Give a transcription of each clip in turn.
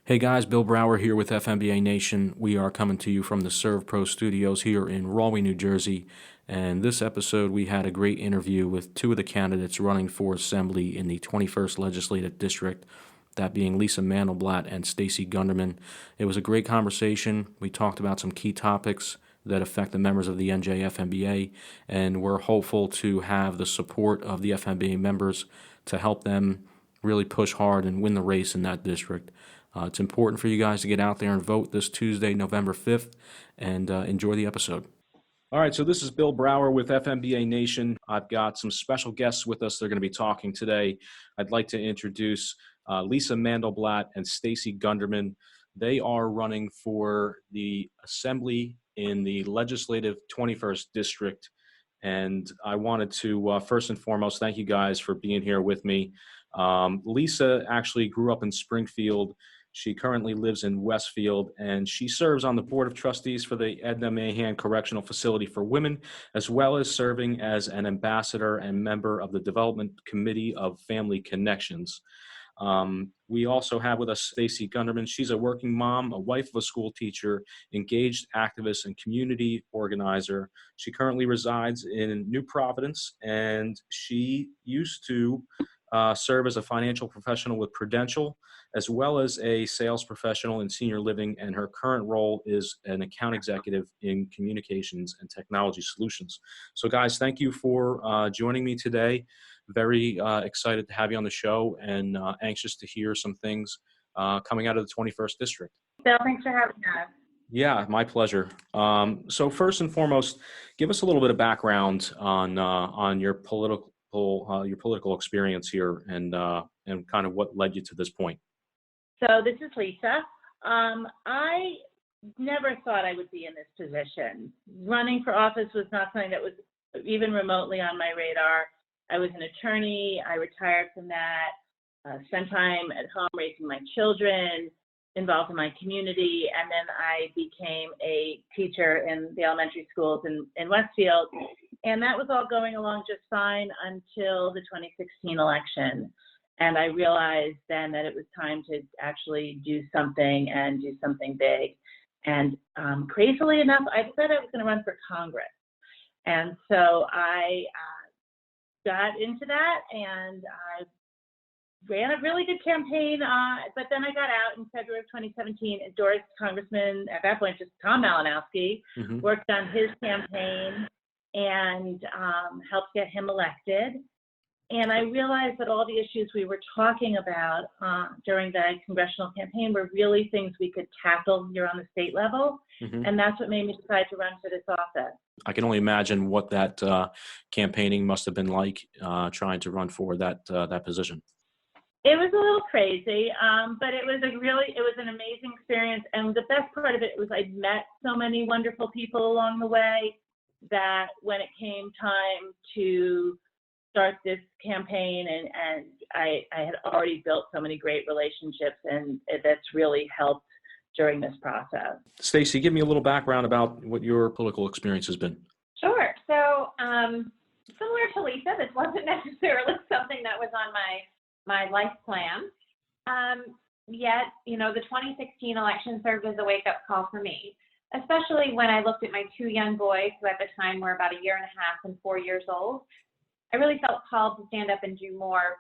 Hey guys, Bill Brower here with FMBA Nation. We are coming to you from the Serve Pro Studios here in Rahway, New Jersey. And this episode, we had a great interview with two of the candidates running for Assembly in the 21st Legislative District, that being Lisa Mandelblatt and Stacey Gunderman. It was a great conversation. We talked about some key topics that affect the members of the NJFMBA, and we're hopeful to have the support of the FMBA members to help them really push hard and win the race in that district. It's important for you guys to get out there and vote this Tuesday, November 5th, and enjoy the episode. All right, so this is Bill Brower with FMBA Nation. I've got some special guests with us. They're going to be talking today. I'd like to introduce Lisa Mandelblatt and Stacey Gunderman. They are running for the Assembly in the Legislative 21st District. And I wanted to, first and foremost, thank you guys for being here with me. Lisa actually grew up in Springfield. She currently lives in Westfield, and she serves on the Board of Trustees for the Edna Mahan Correctional Facility for Women, as well as serving as an ambassador and member of the Development Committee of Family Connections. We also have with us Stacey Gunderman. She's a working mom, a wife of a school teacher, engaged activist and community organizer. She currently resides in New Providence, and she used to serve as a financial professional with Prudential, as well as a sales professional in senior living, and her current role is an account executive in communications and technology solutions. So guys, thank you for joining me today. Very excited to have you on the show, and anxious to hear some things coming out of the 21st District. Bill, thanks for having us. Yeah, my pleasure. So first and foremost, give us a little bit of background on your political experience here, and kind of what led you to this point. So this is Lisa. I never thought I would be in this position. Running for office was not something that was even remotely on my radar. I was an attorney. I retired from that, spent time at home raising my children, involved in my community, and then I became a teacher in the elementary schools in Westfield. And that was all going along just fine until the 2016 election. And I realized then that it was time to actually do something, and do something big. And crazily enough, I said I was going to run for Congress. And so I got into that, and I ran a really good campaign. But then I got out in February of 2017, endorsed Congressman, at that point, just Tom Malinowski, worked on his campaign, and helped get him elected. And I realized that all the issues we were talking about during the congressional campaign were really things we could tackle here on the state level. And that's what made me decide to run for this office. I can only imagine what that campaigning must have been like, trying to run for that position. It was a little crazy, but it was an amazing experience. And the best part of it was I met so many wonderful people along the way that when it came time to start this campaign, and I had already built so many great relationships, and that's really helped during this process. Stacey, give me a little background about what your political experience has been. Sure. So similar to Lisa, this wasn't necessarily something that was on my life plan. Yet, the 2016 election served as a wake-up call for me, especially when I looked at my two young boys, who at the time were about 1.5 years and 4 years old. I really felt called to stand up and do more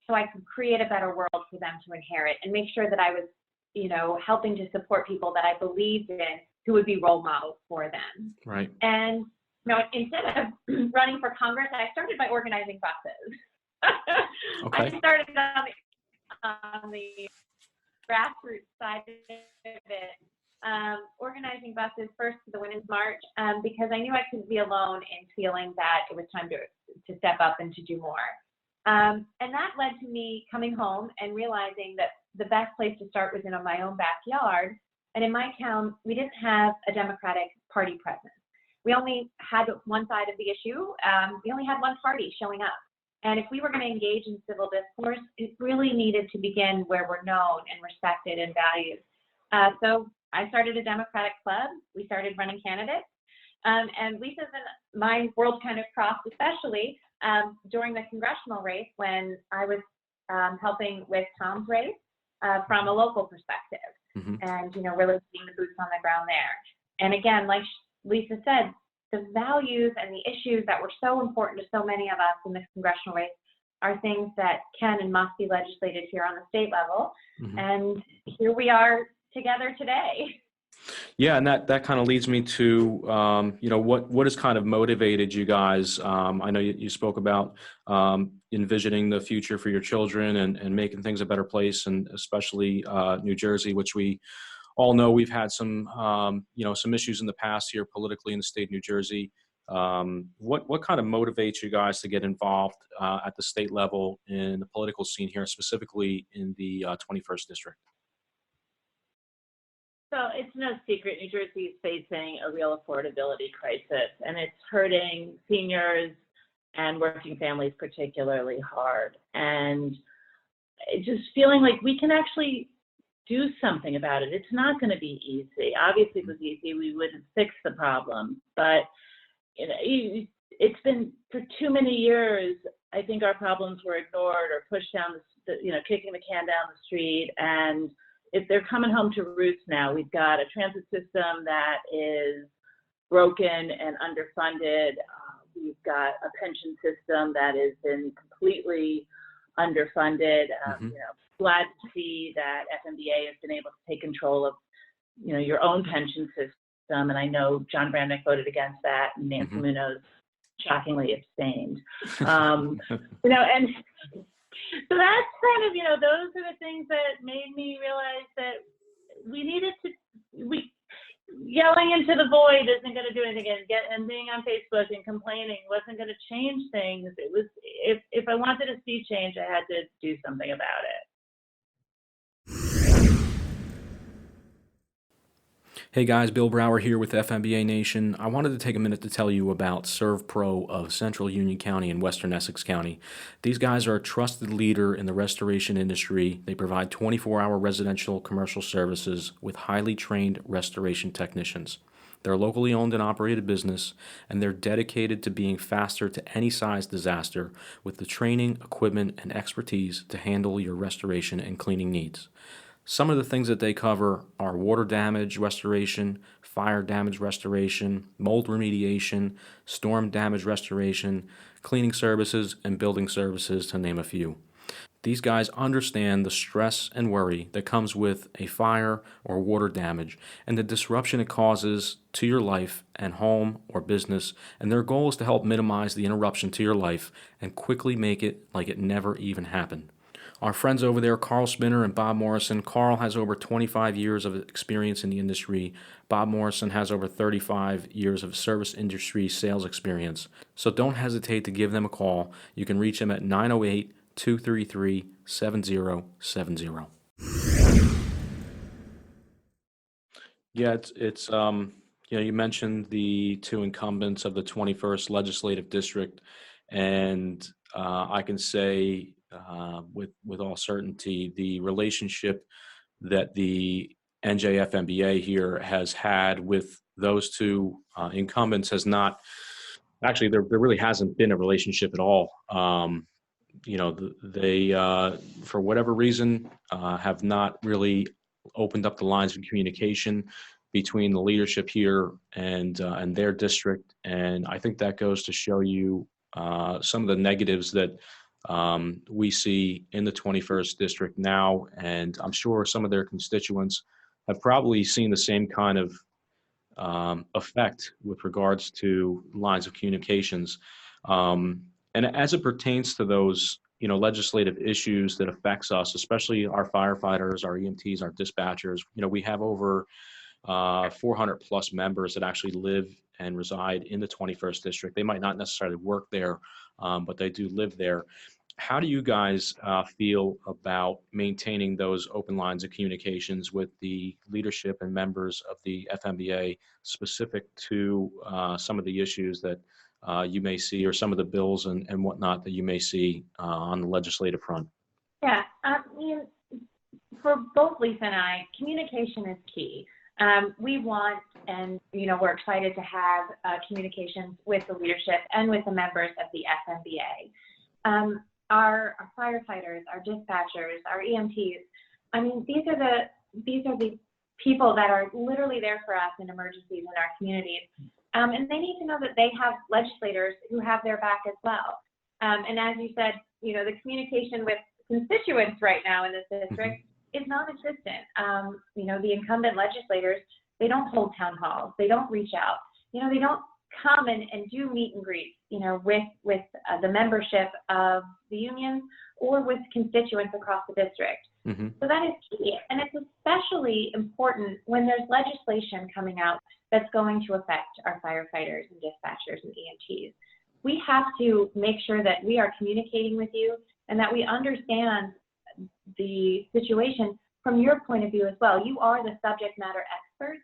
so I could create a better world for them to inherit, and make sure that I was, helping to support people that I believed in, who would be role models for them. Right. And, instead of running for Congress, I started by organizing buses. Okay. I started on the grassroots side of it, organizing buses first to the Women's March, because I knew I couldn't be alone in feeling that it was time to step up and to do more. And that led to me coming home and realizing that the best place to start was in my own backyard. And in my town, we didn't have a Democratic Party presence. We only had one side of the issue. We only had one party showing up. And if we were going to engage in civil discourse, it really needed to begin where we're known and respected and valued. So I started a Democratic club. We started running candidates. And Lisa's and my world kind of crossed, especially during the congressional race, when I was helping with Tom's race from a local perspective. and, really being the boots on the ground there. And again, like Lisa said, the values and the issues that were so important to so many of us in this congressional race are things that can and must be legislated here on the state level. And here we are together today. Yeah, and that kind of leads me to, what has kind of motivated you guys? I know you spoke about envisioning the future for your children and making things a better place, and especially New Jersey, which we all know we've had some, some issues in the past here politically in the state of New Jersey. What kind of motivates you guys to get involved at the state level in the political scene here, specifically in the 21st district? So it's no secret New Jersey is facing a real affordability crisis, and it's hurting seniors and working families particularly hard. And just feeling like we can actually do something about it. It's not going to be easy. Obviously, if it was easy, we wouldn't fix the problem. But it's been for too many years. I think our problems were ignored or pushed down kicking the can down the street. And if they're coming home to roost now, we've got a transit system that is broken and underfunded. We've got a pension system that has been completely underfunded. Glad to see that FMBA has been able to take control of, your own pension system. And I know John Bramnick voted against that, and Nancy Munoz shockingly abstained. And so that's kind of, those are the things that made me realize that we needed to, yelling into the void isn't going to do anything, and being on Facebook and complaining wasn't going to change things. It was, if I wanted to see change, I had to do something about it. Hey guys, Bill Brower here with FMBA Nation. I wanted to take a minute to tell you about ServPro of Central Union County and Western Essex County. These guys are a trusted leader in the restoration industry. They provide 24-hour residential commercial services with highly trained restoration technicians. They're a locally owned and operated business, and they're dedicated to being faster to any size disaster with the training, equipment, and expertise to handle your restoration and cleaning needs. Some of the things that they cover are water damage restoration, fire damage restoration, mold remediation, storm damage restoration, cleaning services, and building services, to name a few. These guys understand the stress and worry that comes with a fire or water damage and the disruption it causes to your life and home or business, and their goal is to help minimize the interruption to your life and quickly make it like it never even happened. Our friends over there, Carl Spinner and Bob Morrison. Carl has over 25 years of experience in the industry. Bob Morrison has over 35 years of service industry sales experience. So don't hesitate to give them a call. You can reach them at 908-233-7070. Yeah, it's you mentioned the two incumbents of the 21st Legislative District, and I can say with all certainty, the relationship that the NJFMBA here has had with those two incumbents has not, actually, there really hasn't been a relationship at all. They, for whatever reason, have not really opened up the lines of communication between the leadership here and their district. And I think that goes to show you some of the negatives that we see in the 21st district now, and I'm sure some of their constituents have probably seen the same kind of effect with regards to lines of communications. And as it pertains to those, legislative issues that affects us, especially our firefighters, our EMTs, our dispatchers, we have over 400 plus members that actually live and reside in the 21st district. They might not necessarily work there, but they do live there. How do you guys feel about maintaining those open lines of communications with the leadership and members of the FMBA specific to some of the issues that you may see, or some of the bills and whatnot that you may see on the legislative front? Yeah, for both Lisa and I, communication is key. We want, and we're excited to have communications with the leadership and with the members of the FMBA. Our firefighters, our dispatchers, our EMTs. I mean, these are the people that are literally there for us in emergencies in our communities. And they need to know that they have legislators who have their back as well. And as you said, the communication with constituents right now in this district is non-existent. The incumbent legislators, they don't hold town halls, they don't reach out, they don't come and do meet and greets, with the membership of the unions or with constituents across the district. So that is key, and it's especially important when there's legislation coming out that's going to affect our firefighters and dispatchers and EMTs. We have to make sure that we are communicating with you and that we understand the situation from your point of view as well. You are the subject matter experts,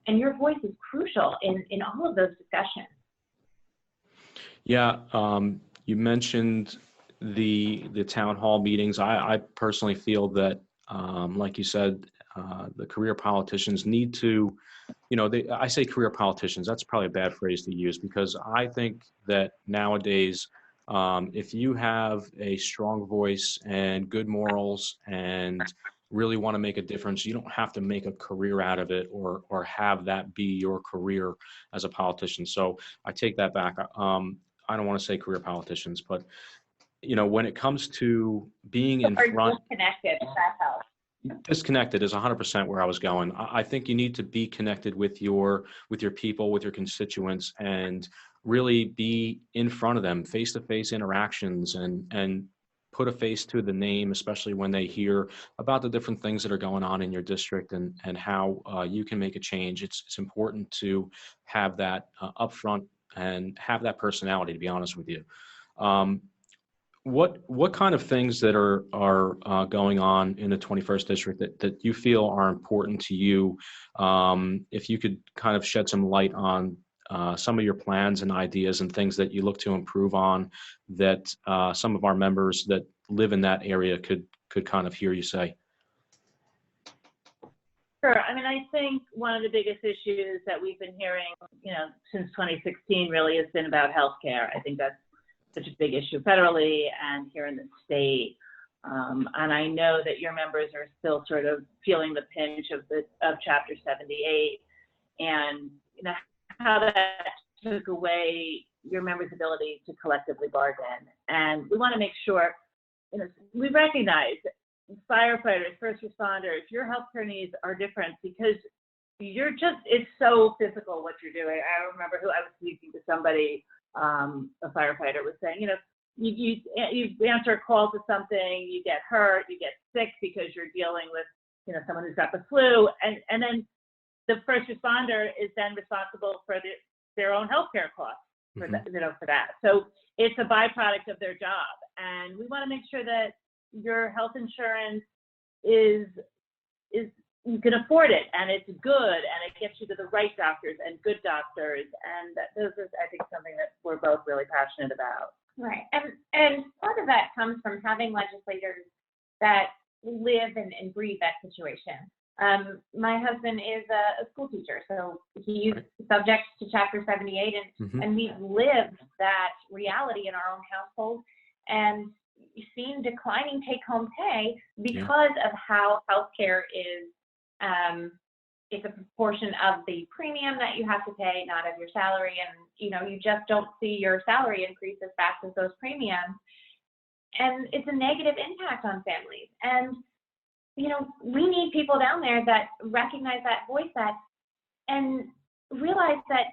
and your voice is crucial in all of those discussions. Yeah, you mentioned the town hall meetings. I personally feel that, like you said, the career politicians need to, I say career politicians, that's probably a bad phrase to use, because I think that nowadays, if you have a strong voice and good morals and really want to make a difference, you don't have to make a career out of it or have that be your career as a politician. So I take that back. I don't want to say career politicians, but when it comes to being in front, disconnected, if that helps. Disconnected is 100% where I was going. I think you need to be connected with your people, with your constituents, and really be in front of them, face-to-face interactions, and put a face to the name, especially when they hear about the different things that are going on in your district and how you can make a change. It's important to have that upfront and have that personality, to be honest with you. What kind of things that are going on in the 21st district that you feel are important to you? If you could kind of shed some light on some of your plans and ideas and things that you look to improve on, that some of our members that live in that area could kind of hear you say. Sure. I think one of the biggest issues that we've been hearing, since 2016 really has been about healthcare. I think that's such a big issue federally and here in the state. And I know that your members are still sort of feeling the pinch of Chapter 78 and how that took away your members' ability to collectively bargain. And we want to make sure, we recognize firefighters, first responders, your healthcare needs are different because it's so physical what you're doing. I remember I was speaking to somebody, a firefighter was saying, you answer a call to something, you get hurt, you get sick because you're dealing with, someone who's got the flu, and then the first responder is then responsible for their own healthcare costs for that, for that. So it's a byproduct of their job, and we want to make sure that your health insurance is you can afford it, and it's good, and it gets you to the right doctors and good doctors, and those are, I think, something that we're both really passionate about. Right, and part of that comes from having legislators that live and breathe that situation. My husband is a school teacher, so he's subject to Chapter 78, and we've lived that reality in our own household, and seen declining take-home pay because of how healthcare is. It's a proportion of the premium that you have to pay, not of your salary, and you just don't see your salary increase as fast as those premiums, and it's a negative impact on families. And we need people down there that recognize that, voice that, and realize that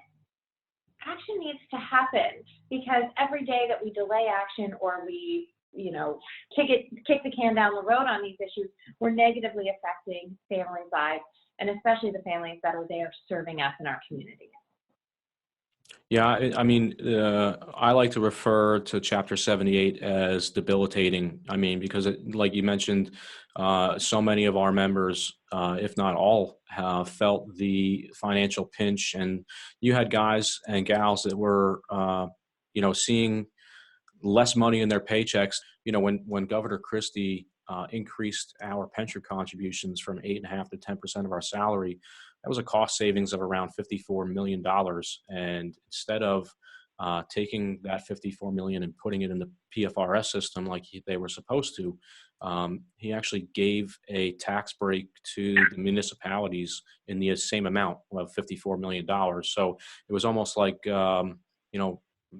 action needs to happen, because every day that we delay action or we kick the can down the road on these issues, we're negatively affecting families' lives, and especially the families that are there serving us in our community. Yeah, I like to refer to Chapter 78 as debilitating. Because like you mentioned, so many of our members, if not all, have felt the financial pinch, and you had guys and gals that were, seeing less money in their paychecks. When Governor Christie increased our pension contributions from 8.5% to 10% of our salary, that was a cost savings of around $54 million. And instead of taking that $54 million and putting it in the PFRS system like they were supposed to, he actually gave a tax break to the municipalities in the same amount of $54 million. So it was almost like,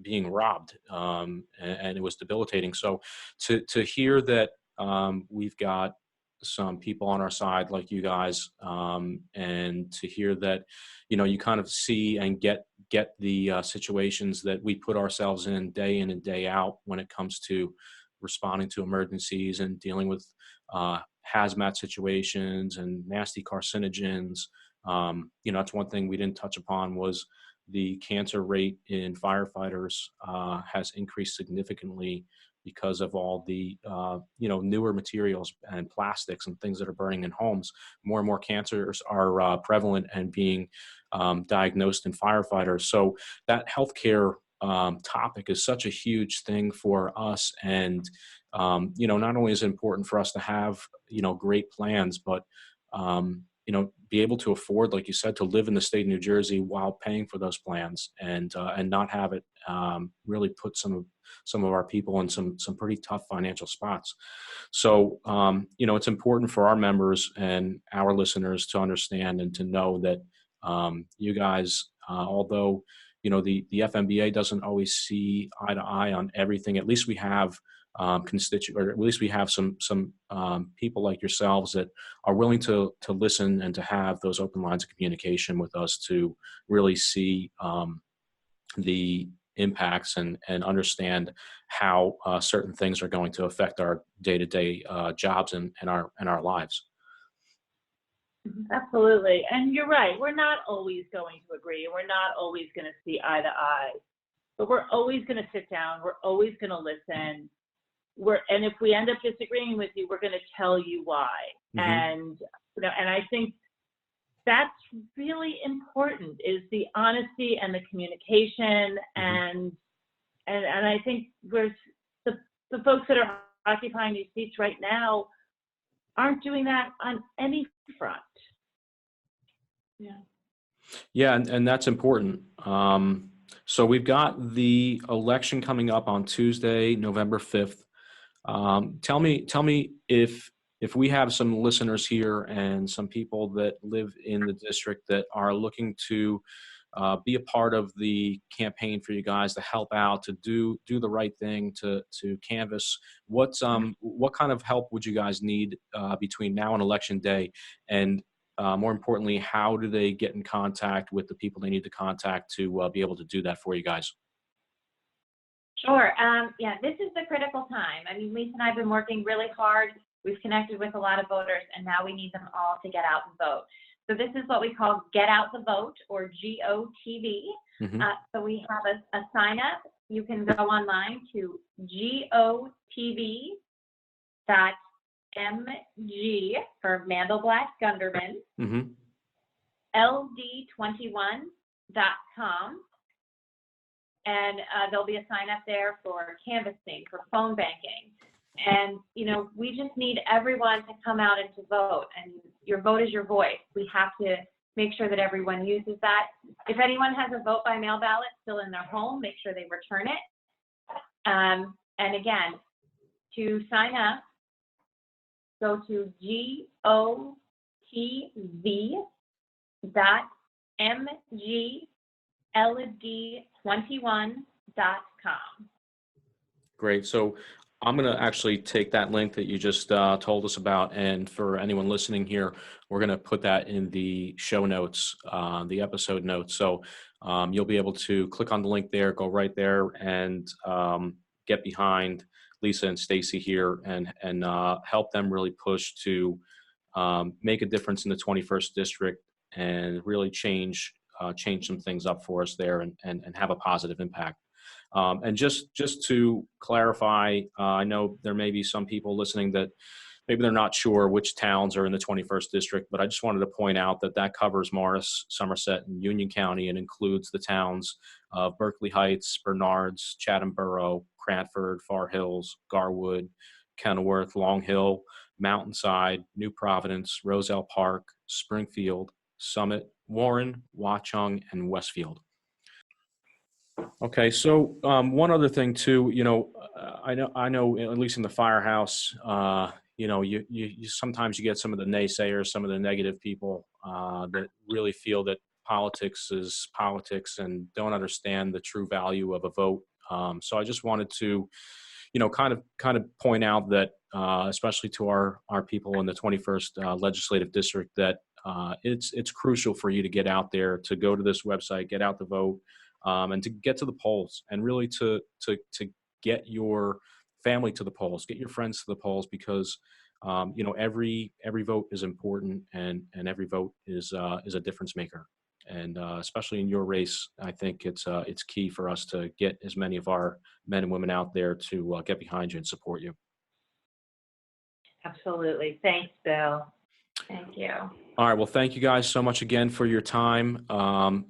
being robbed, and it was debilitating. So to hear that we've got some people on our side like you guys, and to hear that, you kind of see and get the situations that we put ourselves in and day out when it comes to responding to emergencies and dealing with hazmat situations and nasty carcinogens. That's one thing we didn't touch upon was the cancer rate in firefighters has increased significantly because of all the newer materials and plastics and things that are burning in homes. More and more cancers are prevalent and being diagnosed in firefighters. So that healthcare topic is such a huge thing for us. And, not only is it important for us to have, great plans, but, be able to afford, like you said, to live in the state of New Jersey while paying for those plans, and not have it really put some of our people in some pretty tough financial spots. So, it's important for our members and our listeners to understand and to know that you guys, although the FMBA doesn't always see eye to eye on everything, at least we have or at least we have some people like yourselves that are willing to listen and to have those open lines of communication with us to really see the impacts and understand how certain things are going to affect our day-to-day jobs and our lives. Absolutely. And you're right. We're not always going to agree. We're not always going to see eye to eye, but we're always going to sit down. We're always going to listen. And if we end up disagreeing with you, we're going to tell you why. And, and I think that's really important, is the honesty and the communication. And I think the folks that are occupying these seats right now aren't doing that on any front. Yeah, and that's important. So we've got the election coming up on Tuesday, November 5th. Tell me if we have some listeners here and some people that live in the district that are looking to be a part of the campaign for you guys, to help out, to do the right thing, to canvass. What kind of help would you guys need between now and Election Day? And more importantly, how do they get in contact with the people they need to contact to be able to do that for you guys? Sure. This is the critical time. I mean, Lisa and I have been working really hard. We've connected with a lot of voters, and now we need them all to get out and vote. So this is what we call Get Out the Vote, or GOTV. So we have a sign up. You can go online to GOTV.mg for Mandelblatt, Gunderman, LD21.com. And there'll be a sign up there for canvassing, for phone banking. And, we just need everyone to come out and to vote. And your vote is your voice. We have to make sure that everyone uses that. If anyone has a vote by mail ballot still in their home, make sure they return it. And again, to sign up, go to GOTV.mgld21.com. Great. So I'm going to actually take that link that you just told us about, and for anyone listening here, we're going to put that in the show notes, the episode notes. So you'll be able to click on the link there, go right there, and get behind Lisa and Stacey here and help them really push to make a difference in the 21st district and really change some things up for us there and have a positive impact. And just to clarify, I know there may be some people listening that maybe they're not sure which towns are in the 21st district, but I just wanted to point out that covers Morris, Somerset, and Union County, and includes the towns of Berkeley Heights, Bernards, Chatham Borough, Cranford, Far Hills, Garwood, Kenilworth, Long Hill, Mountainside, New Providence, Roselle Park, Springfield, Summit, Warren, Watchung, and Westfield. Okay, so one other thing too, I know, at least in the firehouse, you sometimes you get some of the naysayers, some of the negative people that really feel that politics is politics and don't understand the true value of a vote. So I just wanted to, kind of point out that, especially to our people in the 21st legislative district, that it's crucial for you to get out there, to go to this website, get out the vote, and to get to the polls, and really to get your family to the polls, get your friends to the polls, because every vote is important, and every vote is a difference maker. And especially in your race, I think it's key for us to get as many of our men and women out there to get behind you and support you. Absolutely. Thanks, Bill. Thank you. All right. Well, thank you guys so much again for your time.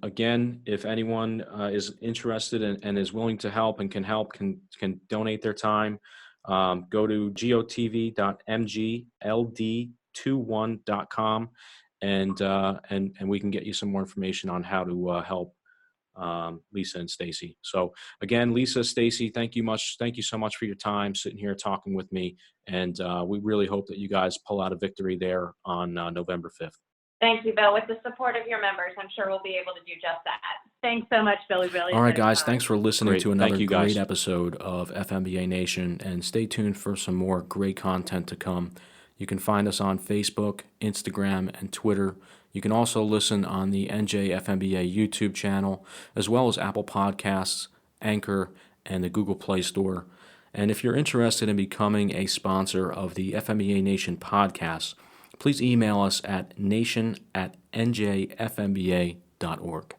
Again, if anyone is interested and is willing to help and can help, can donate their time, go to gotv.mgld21.com, and we can get you some more information on how to help Lisa and Stacey. So again, Lisa, Stacey, thank you so much for your time sitting here talking with me, and we really hope that you guys pull out a victory there on November 5th. Thank you, Bill. With the support of your members, I'm sure we'll be able to do just that. Thanks so much, Bill. We really All right, enjoyed guys, the thanks for listening Great. to another Thank you, guys. great episode of FMBA Nation, and stay tuned for some more great content to come. You can find us on Facebook, Instagram, and Twitter. You can also listen on the NJ FMBA YouTube channel, as well as Apple Podcasts, Anchor, and the Google Play Store. And if you're interested in becoming a sponsor of the FMBA Nation podcast, please email us at nation@njfmba.org.